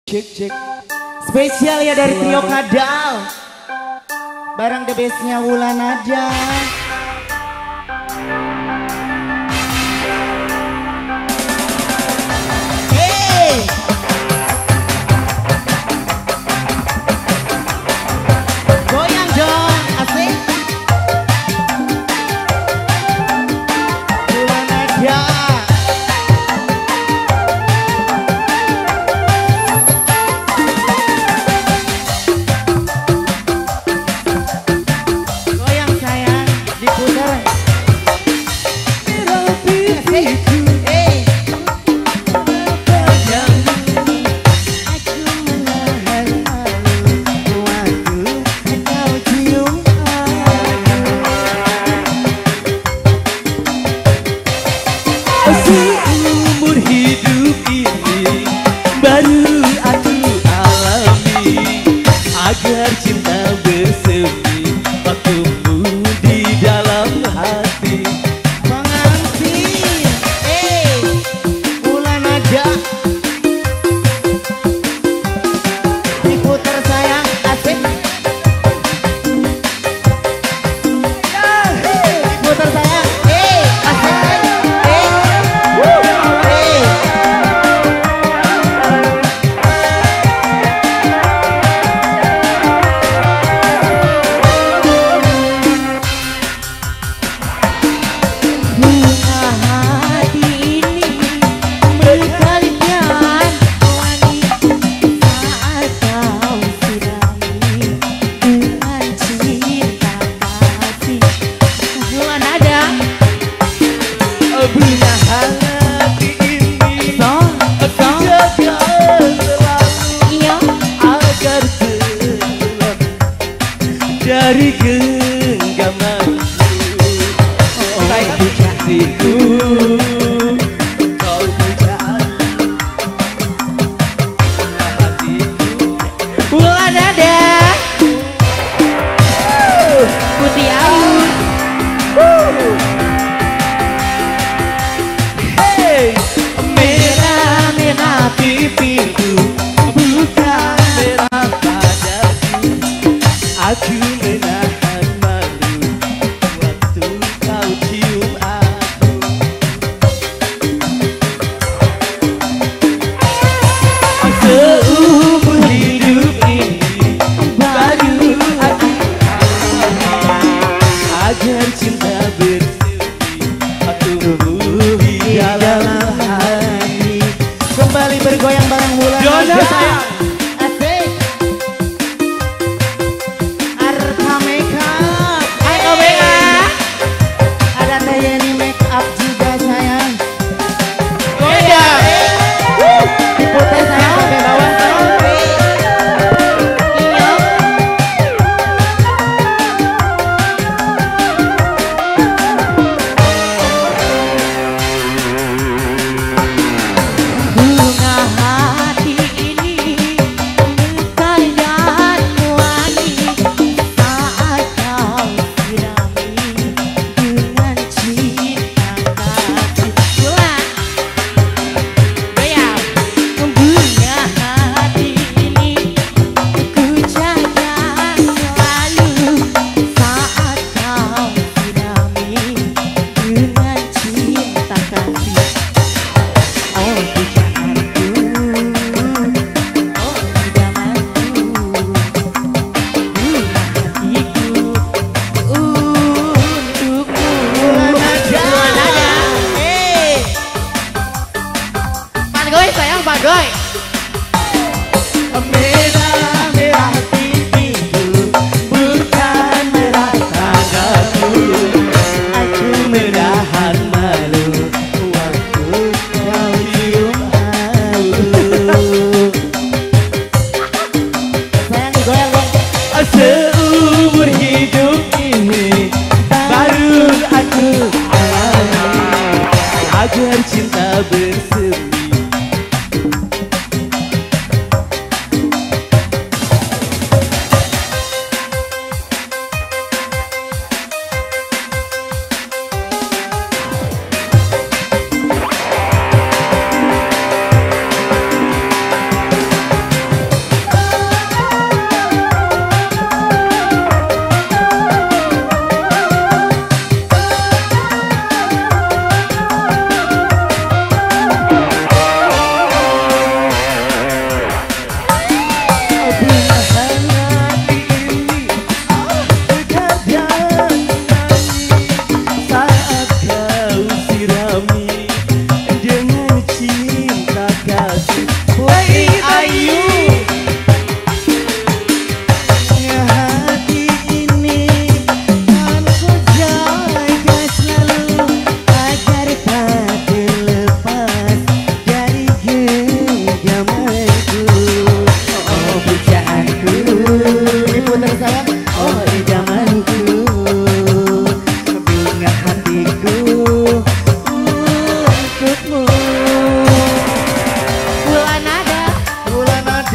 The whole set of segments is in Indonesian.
Cek cek. Spesial ya dari trio Kadal. Barang the bestnya Wulan aja. Hey. Goyang dong, asik. Wulan aja. Seumur hidup ini baru aku alami agar cinta bersemi waktumu di dalam hati. Pengantin, Wulan aja. Diputer sayang, asik. Diputer sayang, asik. Bunga hati ini aku jaga selalu agar selamat dari genggamanku. Kau pujaanku, kau pujaan hatiku. Wulan ada Putih Ayu. Merah-merah pipiku bukan merah padaku. Aku menahan malu waktu kau cium aku. Seumur hidup ini baru aku alami agar cinta bersemi waktumu di dalam hati. Kembali bergoyang bareng Wulan Jono aja. sayang. Asik. Arka Makeup. Ayo Bella. Ada Teh Yeni Makeup juga sayang. Goyang. Diputer sayang sampai bawah sayang. Iya. Bunga hati ini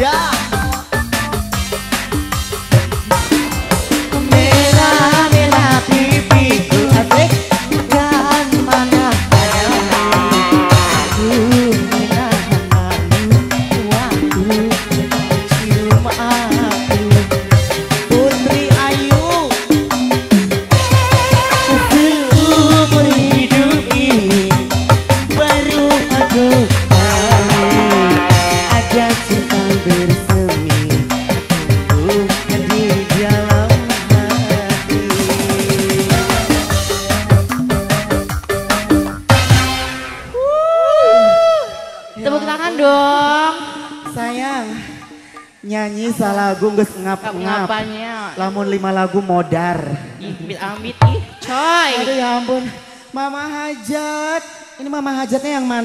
ada. Merah-merah pipiku asik dan mana aku menahanmu waktu cium aku. Putri Ayu, Seumur hidup ini baru aku tahu ada cinta bersemi di dalam hati. Tepuk tangan dong. sayang. Nyanyi salagu geus ngap-ngap. Ngapanya? Lamun 5 lagu modar. Ih, amit ih, coy. Aduh ya ampun. Mama Hajat. Ini Mama Hajatnya yang mana?